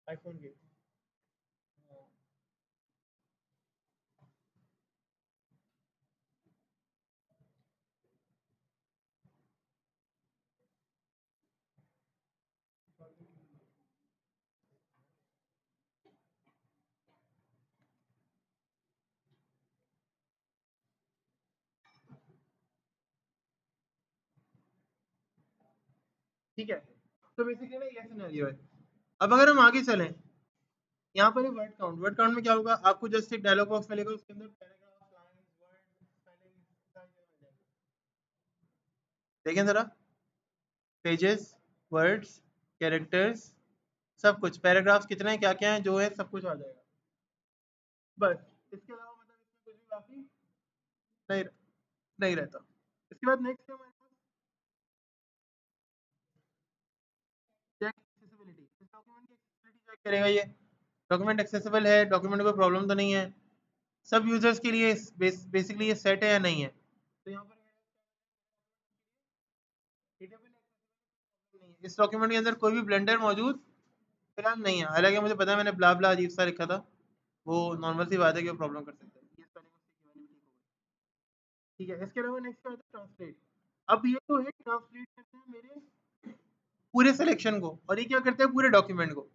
आईफोन के, ठीक है, तो बेसिकली ना ये सिनेरियो है। अब अगर हम आगे चलें, यहाँ पर वर्ड काउंट, वर्ड काउंट में क्या होगा, आपको जस्ट एक डायलॉग बॉक्स मिलेगा, उसके अंदर पैराग्राफ, लाइंस, वर्ड, स्पेलिंग सारी चीजें मिल जाएंगी। देखें जरा, पेजेस, वर्ड्स, कैरेक्टर्स, सब कुछ, पैराग्राफ्स कितने हैं क्या क्या है जो है सब कुछ आ जाएगा। बस इसके अलावा मतलब इसमें कुछ भी बाकी नहीं नहीं रहता। इसके बाद नेक्स्ट है हमारे पास चेक एक्सेसिबिलिटी। इस डॉक्यूमेंट की एक्सेसिबिलिटी चेक करेगा ये, डॉक्यूमेंट एक्सेसिबल है, डॉक्यूमेंट में प्रॉब्लम तो नहीं है, सब यूजर्स के लिए बेसिकली ये सेट है या नहीं है। तो यहाँ पर नहीं है, इस डॉक्यूमेंट के अंदर कोई भी ब्लेंडर मौजूद फिलहाल नहीं है, हालांकि मुझे पता है मैंने ब्ला ब्ला अजीब सा लिखा था, वो नॉर्मल सी बात है कि वो प्रॉब्लम कर सकता है। ये स्पेलिंग मिस्टेक वाली भी ठीक हो गई। ठीक है, इसके अलावा नेक्स्ट आता है ट्रांसलेट। अब ये तो है ट्रांसलेट करते हैं मेरे पूरे सिलेक्शन को, और ये क्या करते हैं पूरे डॉक्यूमेंट को।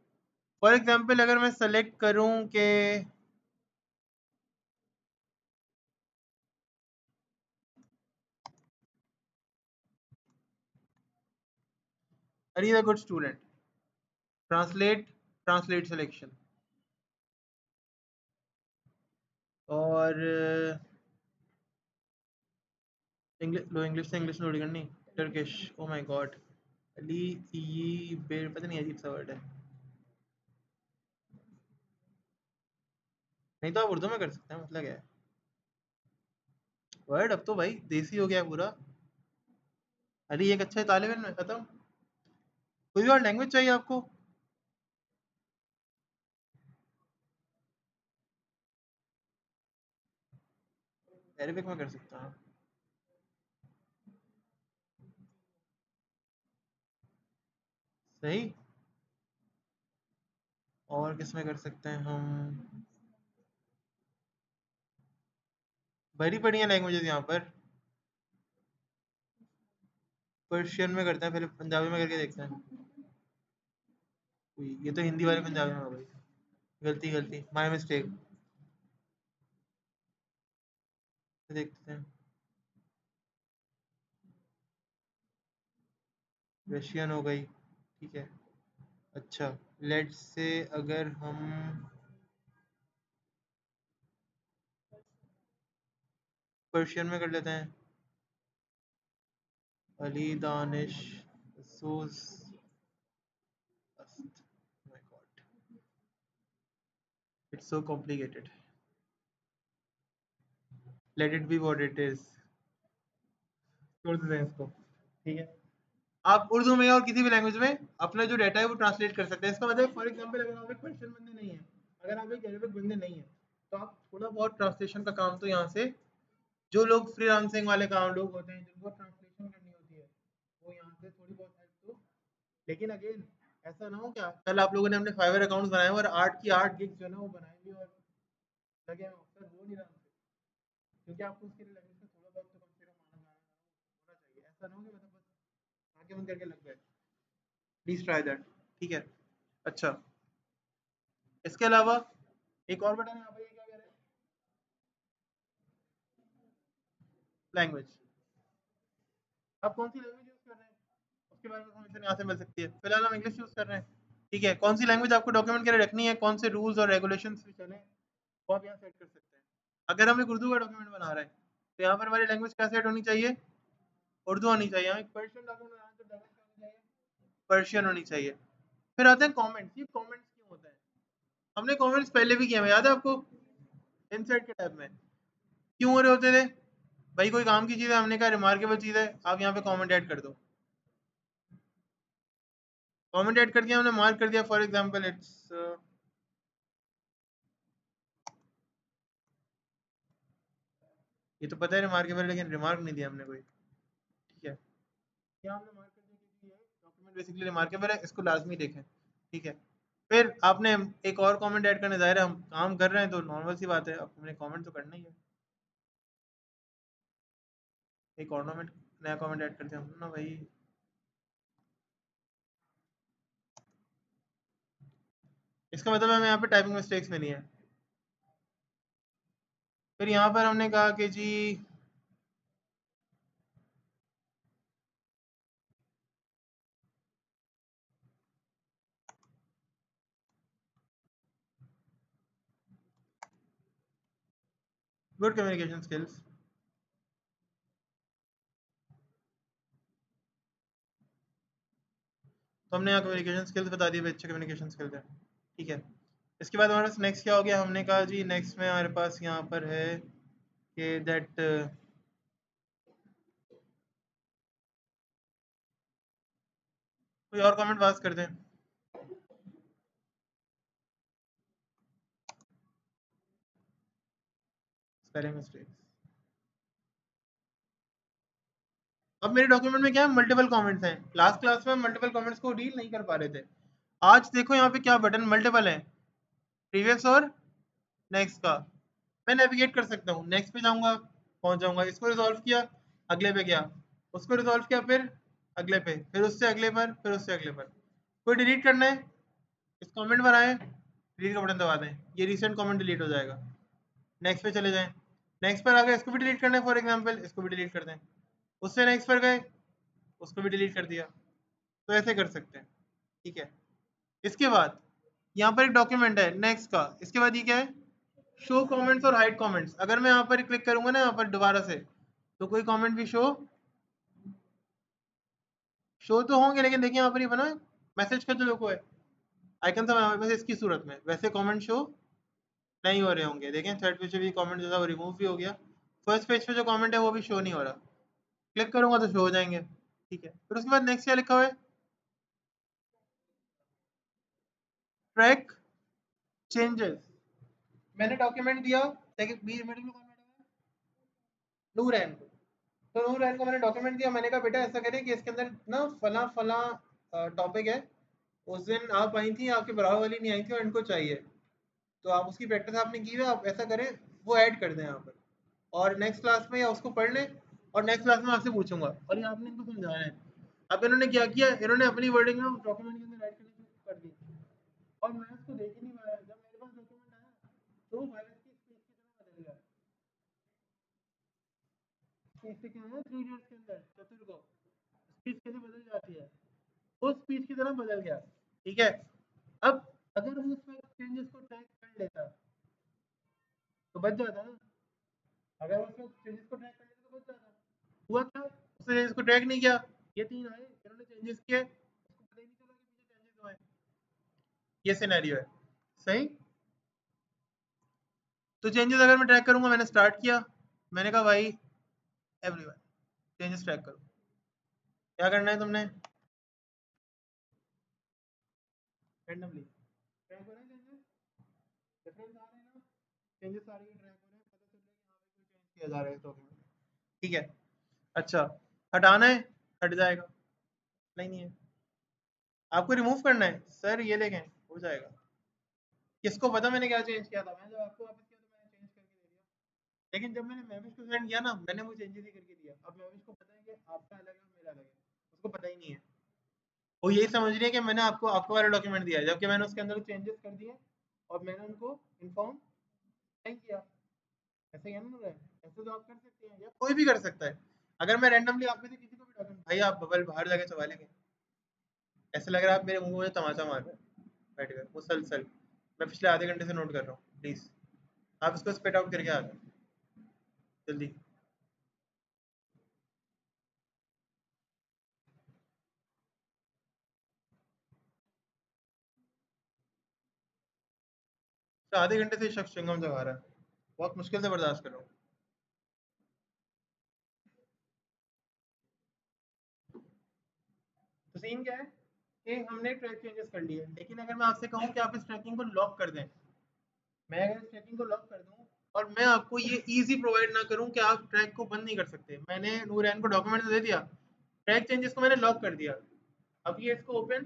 फॉर एग्जांपल अगर मैं सेलेक्ट करूं कि अरे a good student, translate, translate selection, और इंग्लिश, लो इंग्लिश से इंग्लिश थोड़ी करनी, Turkish, oh my God, Ali ये पता नहीं अजीब सा वर्ड है। नहीं तो आप उर्दू में कर सकते हैं, मतलब क्या है, वर्ड अब तो भाई देसी हो गया है पूरा। अरे एक अच्छा तालिब इल्म है, खत्म। कोई भी और लैंग्वेज चाहिए आपको? अरेबिक में कर सकता हूँ। सही। और किस में कर सकते हैं हम? बड़ी बढ़िया लैंग्वेजेस यहाँ पर। पर्शियन में करते हैं, पहले पंजाबी में करके देखते हैं। ये तो हिंदी वाले पंजाबी में हो गई। गलती गलती, माय मिस्टेक। देखते हैं। रशियन हो गई, ठीक है। अच्छा, लेट्स से अगर हम पर्शियन में कर लेते हैं। अली दानिश सूस अस्त। My God, it's so complicated. Let it be what it is. छोड़ देते हैं इसको, ठीक है। आप उर्दू में और किसी भी लैंग्वेज में अपना जो डाटा है वो ट्रांसलेट कर सकते हैं। इसका मतलब फॉर एग्जांपल अगर आप एक पर्शियन बंदे नहीं है, अगर आप एक अरेबिक बंदे नहीं है, तो आप थोड़ा बहुत ट्रांसलेशन का काम तो यहाँ से, जो लोग फ्रीलांसिंग वाले काम लोग होते हैं जिनको ट्रांसलेशन करनी होती है, वो यहाँ से थोड़ी बहुत हेल्प तो। लेकिन अगेन ऐसा ना हो क्या कल आप लोगों ने अपने फाइवर अकाउंट बनाए और 8 की 8 गिग जो है ना वो बनाए भी और लगे हैं सर वो नहीं रहा हमसे, क्योंकि आपको उसके लिए लैंग्वेज में थोड़ा बहुत तो कम से कम आना जाना होना चाहिए। ऐसा ना हो कि मतलब बस आगे बंद करके लग गए। प्लीज ट्राई दैट, ठीक है। अच्छा, इसके अलावा एक और बटन है यहाँ पे, ये क्या कह रहे हैं? लैंग्वेज। आप कौन सी लैंग्वेज यूज कर रहे हैं उसके बारे में इन्फॉर्मेशन यहाँ से मिल सकती है। फिलहाल हम इंग्लिश यूज कर रहे हैं, ठीक है। कौन सी लैंग्वेज आपको डॉक्यूमेंट के लिए रखनी है, कौन से रूल्स और रेगुलेशंस भी चले, वो आप यहाँ सेट कर सकते हैं। अगर हम एक उर्दू का डॉक्यूमेंट बना रहे हैं तो यहाँ पर हमारी लैंग्वेज क्या सेट होनी चाहिए? उर्दू होनी चाहिए। हम एक पर्शियन डॉक्यूमेंट बना रहे हैं तो लैंग्वेज क्या होनी चाहिए? पर्शियन होनी चाहिए। फिर आते हैं कमेंट्स। ये कमेंट्स क्यों होता है? हमने कमेंट्स पहले भी किए हैं, याद है आपको? इनसाइड के टैब में क्यों हो रहे होते थे? भाई कोई काम की चीज़ है, हमने कहा रिमार्केबल चीज़ है, आप यहाँ पे कमेंट ऐड कर दो। कमेंट ऐड कर दिया, हमने मार्क कर दिया फॉर एग्जांपल इट्स, ये तो पता है रिमार्केबल, लेकिन रिमार्क नहीं दिया हमने कोई, ठीक है। क्या हमने मार्क कर दिया क्योंकि ये डॉक्यूमेंट बेसिकली रिमार्केबल है, इसको लाजमी देखें, ठीक है। फिर आपने एक और कमेंट ऐड करने, ज़ाहिर है हम काम कर रहे हैं तो नॉर्मल सी बात है, अब हमने कमेंट तो करना ही है। एक ऑर्नामेंट, नया कमेंट ऐड करते हैं ना भाई। इसका मतलब हमें यहाँ पे टाइपिंग मिस्टेक्स मिली है। फिर यहाँ पर हमने कहा कि जी गुड कम्युनिकेशन स्किल्स। तो हमने यहाँ कम्युनिकेशन स्किल्स बता दिए, अच्छे कम्युनिकेशन स्किल्स है, ठीक है। इसके बाद हमारे पास नेक्स्ट क्या हो गया? हमने कहा जी नेक्स्ट में हमारे पास यहाँ पर है कि दैट कोई और कमेंट पास कर दें। Spelling mistakes. अब मेरे डॉक्यूमेंट में क्या है, मल्टीपल कमेंट्स हैं। लास्ट क्लास में मल्टीपल कमेंट्स को डील नहीं कर पा रहे थे। आज देखो यहाँ पे क्या बटन मल्टीपल है, प्रीवियस और नेक्स्ट का। मैं नेविगेट कर सकता हूँ, नेक्स्ट पे जाऊंगा, पहुंच जाऊंगा। इसको रिजॉल्व किया, अगले पे गया, उसको रिजॉल्व किया, फिर अगले पे, फिर उससे अगले पर, फिर उससे अगले पर। कोई डिलीट करना है, इस कमेंट पर आए, डिलीट का बटन दबा दें, ये रिसेंट कमेंट डिलीट हो जाएगा। नेक्स्ट पे चले जाएं, नेक्स्ट पर आ गए, इसको भी डिलीट करना है फॉर एग्जांपल, इसको भी डिलीट कर दें। उससे नेक्स्ट पर गए, उसको भी डिलीट कर दिया। तो ऐसे कर सकते हैं, ठीक है। इसके बाद यहाँ पर एक डॉक्यूमेंट है नेक्स्ट का, इसके बाद ये क्या है? शो कमेंट्स और हाइड कमेंट्स। अगर मैं यहाँ पर क्लिक करूंगा ना, यहाँ पर दोबारा से, तो कोई कमेंट भी शो तो होंगे, लेकिन देखिए यहाँ पर ये बना मैसेज का जो लोगो है, आइकन था हमारे पास, इसकी सूरत में वैसे कमेंट शो नहीं हो रहे होंगे। देखें थर्ड पेज पे भी कमेंट जो था वो रिमूव भी हो गया। फर्स्ट पेज पे जो कमेंट है वो भी शो नहीं हो रहा। क्लिक करूंगा तो शो हो जाएंगे। ठीक है, फिर उसके बाद नेक्स्ट क्या लिखा हुआ है, ट्रैक चेंजेस। मैंने डॉक्यूमेंट दिया, लेकिन बीच में कौन बैठा हुआ है, नूरैन को। तो नूरैन को मैंने डॉक्यूमेंट दिया, मैंने कहा बेटा ऐसा करें कि इसके अंदर ना फला फला टॉपिक है, उस दिन आप आई थी, आपके बराबर वाली नहीं आई थी और इनको चाहिए, तो आप उसकी प्रैक्टिस आपने की है, आप ऐसा करें वो ऐड कर दें यहाँ पर, और नेक्स्ट क्लास में या उसको पढ़ लें, और नेक्स्ट क्लास में आपसे पूछूंगा, और ये आपने इनको समझाना है। अब इन्होंने क्या किया, इन्होंने अपनी वर्डिंग ना डॉक्यूमेंट के अंदर ऐड करनी शुरू कर दी, और मैं उसको देख ही नहीं पाया। जब मेरे पास डॉक्यूमेंट आया तो वायरस की स्पेस की तरह बदल गया। स्पेस से क्या है, 3 इडियट्स के अंदर चतुर को स्पीच कैसे बदल जाती है, वो स्पीच की तरह बदल गया। ठीक है, अब अगर वो उस वक्त चेंजेस को ट्रैक कर लेता तो बच जाता ना, अगर वो उस वक्त चेंजेस को ट्रैक कर लेता तो बच जाता। हुआ क्या, उसने चेंजेस को ट्रैक नहीं किया, ये 3 आए, इन्होंने चेंजेस किए, उसको पता ही नहीं चला कि पीछे चेंजेस हुए। ये सिनेरियो है, सही। तो चेंजेस अगर मैं ट्रैक करूंगा, मैंने स्टार्ट किया, मैंने कहा भाई एवरीवन चेंजेस ट्रैक करो, क्या करना है तुमने, रैंडमली ट्रैक हो रहे हैं चेंजेस, डिफरेंस आ रहे हैं ना, चेंजेस आ रही है, ट्रैक हो रहे हैं, पता चल रहा है कि हाँ भाई कोई चेंज किया जा रहा है डॉक्यूमेंट। ठीक है, अच्छा, हटाना है, हट जाएगा, नहीं है, आपको रिमूव करना है, सर ये देखें हो जाएगा। किसको पता मैंने क्या चेंज किया था, मैंने जब आपको वापस किया तो मैंने चेंज करके दे दिया, लेकिन जब मैंने महविश को सेंड किया ना, मैंने वो चेंजेस ही करके दिया। अब महविश को पता है कि आपका अलग है मेरा अलग है, उसको पता ही नहीं है, वो यही समझ रही है कि मैंने आपको आपका वाला डॉक्यूमेंट दिया है, जबकि मैंने उसके अंदर चेंजेस कर दिए और मैंने उनको इन्फॉर्म नहीं किया। ऐसे ही है ना, ऐसे तो आप कर सकते हैं या कोई भी कर सकता है। अगर मैं रैंडमली आप में से किसी को भी डॉक्यूमेंट, भाई आप बबल बाहर जाके चबा लेंगे, ऐसे लग रहा है आप मेरे मुंह में तमाचा मार रहे हैं बैठ कर मुसलसल, मैं पिछले आधे घंटे से नोट कर रहा हूँ, प्लीज आप इसको स्पेट आउट करके आ जाओ जल्दी। तो आधे घंटे से शख्स चिंगम जगा रहा है, बहुत मुश्किल से बर्दाश्त कर रहा हूँ। तो सीन क्या है कि हमने ट्रैक चेंजेस कर लिए, लेकिन अगर मैं आपसे कहूँ कि आप इस ट्रैकिंग को लॉक कर दें, मैं अगर इस ट्रैकिंग को लॉक कर दूँ और मैं आपको ये इजी प्रोवाइड ना करूँ कि आप ट्रैक को बंद नहीं कर सकते, मैंने नूरैन को डॉक्यूमेंट तो दे दिया, ट्रैक चेंजेस को मैंने लॉक कर दिया, अब ये इसको ओपन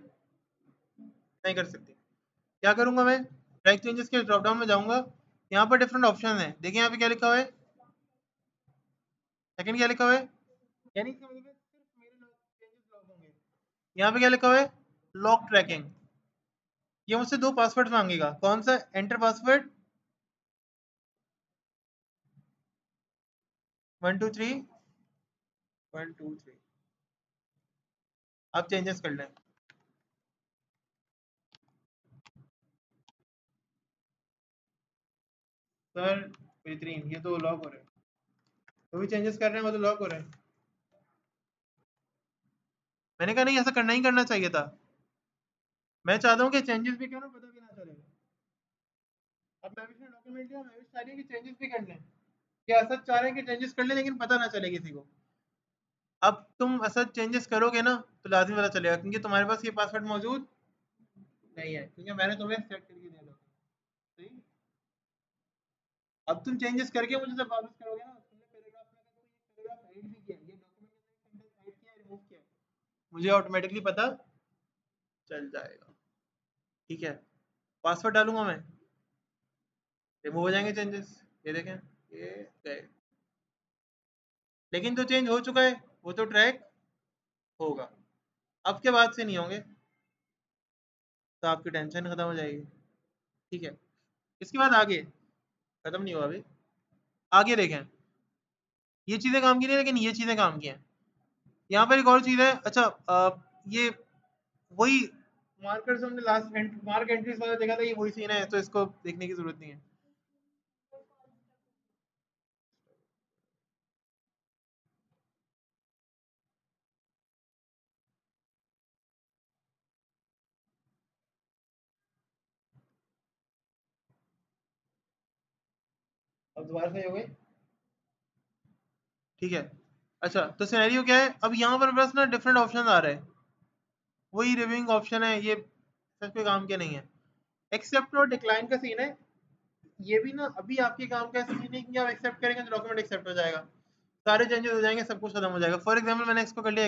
नहीं कर सकती। क्या करूंगा मैं, ट्रैक चेंजेस के ड्रॉप डाउन में जाऊंगा, यहाँ पर डिफरेंट ऑप्शन है, देखिए यहाँ पे क्या लिखा हुआ है, सेकंड क्या लिखा हुआ है, यानी इसका मतलब है सिर्फ मेरे चेंजेस लॉक होंगे। यहाँ पे क्या लिखा हुआ है, लॉक ट्रैकिंग, ये मुझसे 2 पासवर्ड मांगेगा, कौन सा, एंटर पासवर्ड 123 123, आप चेंजेस कर लें। सर बेहतरीन, ये तो लॉक हो रहे हैं, तो भी चेंजेस कर रहे हैं वो तो लॉक हो रहे हैं। मैंने कहा नहीं, ऐसा करना ही करना चाहिए था, मैं चाहता हूँ कि चेंजेस भी करो, पता भी ना चले। अब मैं भी डॉक्यूमेंट दिया, मैं भी चाह रही हूँ कि चेंजेस भी कर लें, कि ऐसा चाह रहे हैं कि चेंजेस कर लें लेकिन पता ना चले किसी को। अब तुम ऐसा चेंजेस करोगे ना तो लाजमी पता चलेगा, क्योंकि तुम्हारे पास ये पासवर्ड मौजूद नहीं है, क्योंकि मैंने तुम्हें सेट करके दिया था। सही, अब तुम चेंजेस करके मुझे जब वापस करोगे ना, तुमने पैराग्राफ में अगर कोई एक पैराग्राफ ऐड भी किया, ये डॉक्यूमेंट के अंदर सेंटेंस ऐड किया, रिमूव किया, मुझे ऑटोमेटिकली पता चल जाएगा। ठीक है, पासवर्ड डालूंगा मैं, रिमूव हो जाएंगे चेंजेस, ये देखें, ये गए, लेकिन जो चेंज हो चुका है वो तो ट्रैक होगा, अब के बाद से नहीं होंगे, तो आपकी टेंशन खत्म हो जाएगी। ठीक है, इसके बाद आगे खत्म नहीं हुआ अभी, आगे देखें, ये चीज़ें काम की नहीं, लेकिन ये चीज़ें काम की हैं। यहाँ पर एक और चीज़ है, अच्छा ये वही मार्कर्स हमने लास्ट मार्क एंट्रीज वाला देखा था, ये वही सीन है, तो इसको देखने की जरूरत नहीं है। अब दोबारा सही हो गई, ठीक है। अच्छा, तो सिनेरियो क्या है, अब यहाँ पर बस ना डिफरेंट ऑप्शन आ रहे हैं, वही रिव्यूइंग ऑप्शन है, ये सच कोई काम के नहीं है। एक्सेप्ट और डिक्लाइन का सीन है, ये भी ना अभी आपके काम का सीन है कि आप एक्सेप्ट करेंगे तो डॉक्यूमेंट एक्सेप्ट हो जाएगा, सारे चेंजेस हो जाएंगे, सब कुछ खत्म हो जाएगा। फॉर एग्जाम्पल मैंने इसको कर लिया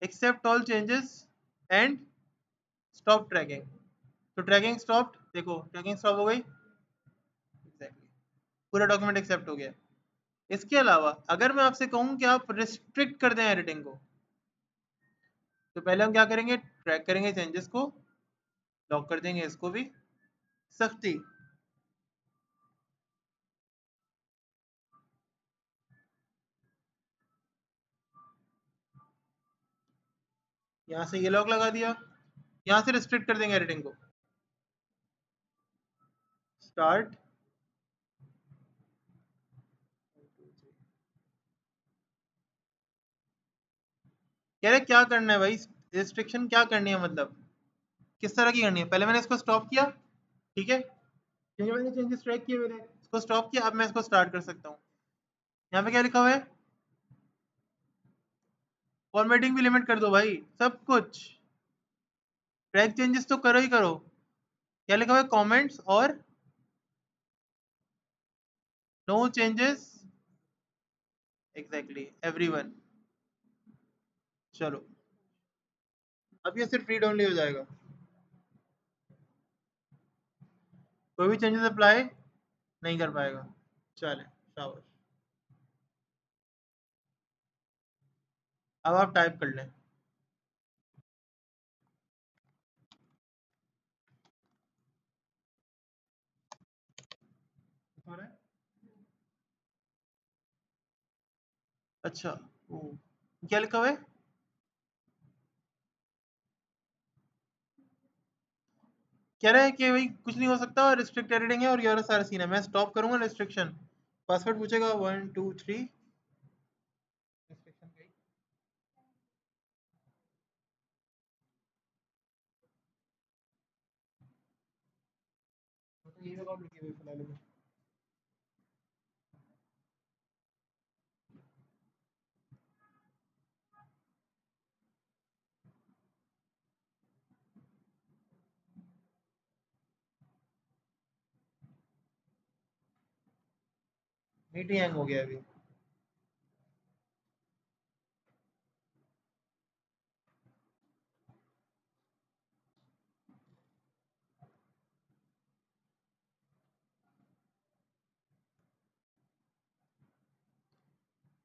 accept all changes and stop tracking, तो ट्रैकिंग स्टॉप, देखो ट्रैकिंग स्टॉप हो गई, एग्जैक्टली पूरा डॉक्यूमेंट एक्सेप्ट हो गया। इसके अलावा अगर मैं आपसे कहूँ कि आप रिस्ट्रिक्ट कर दें एडिटिंग को, तो पहले हम क्या करेंगे, ट्रैक करेंगे चेंजेस को, लॉक कर देंगे इसको भी, सख्ती, यहाँ से ये लॉक लगा दिया, यहाँ से रिस्ट्रिक्ट कर देंगे एडिटिंग को, स्टार्ट, कह रहे क्या करना है भाई, रिस्ट्रिक्शन क्या करनी है, मतलब किस तरह की करनी है। पहले मैंने इसको स्टॉप किया, ठीक है, क्योंकि मैंने चेंजेस ट्रैक किए, मैंने इसको स्टॉप किया, अब मैं इसको स्टार्ट कर सकता हूँ। यहाँ पे क्या लिखा हुआ है, फॉर्मेटिंग भी लिमिट कर दो भाई, सब कुछ, ट्रैक चेंजेस तो करो ही करो। क्या लिखा हुआ है, कमेंट्स और नो चेंजेस, एग्जैक्टली एवरीवन। चलो, अब ये सिर्फ रीड ओनली हो जाएगा, कोई भी चेंजेस अप्लाई नहीं कर पाएगा। चले, शाबाश, अब आप टाइप कर लें। हो रहा है? अच्छा, ओ, क्या लिखा हुआ है, कह रहा है कि भाई कुछ नहीं हो सकता, रिस्ट्रिक्ट एडिटिंग है और ये वाला सारा सीन है, मैं स्टॉप करूंगा रिस्ट्रिक्शन, पासवर्ड पूछेगा 1 2 3, रिस्ट्रिक्शन गई, तो ये अकाउंट लिखी हुई फिलहाल में, मीटिंग हैंग हो गया अभी।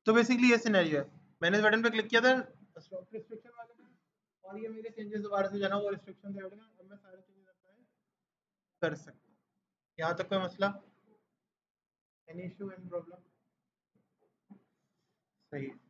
तो बेसिकली ये सिनेरियो है, मैंने इस बटन पे क्लिक किया था स्टॉप रिस्ट्रिक्शन वाले पे, और ये मेरे चेंजेस दोबारा से जाना, वो रिस्ट्रिक्शन से हटेगा, अब मैं सारे चेंजेस अप्लाई कर सकता हूँ। यहाँ तक कोई मसला, एनी इशू, एनी प्रॉब्लम? सही है।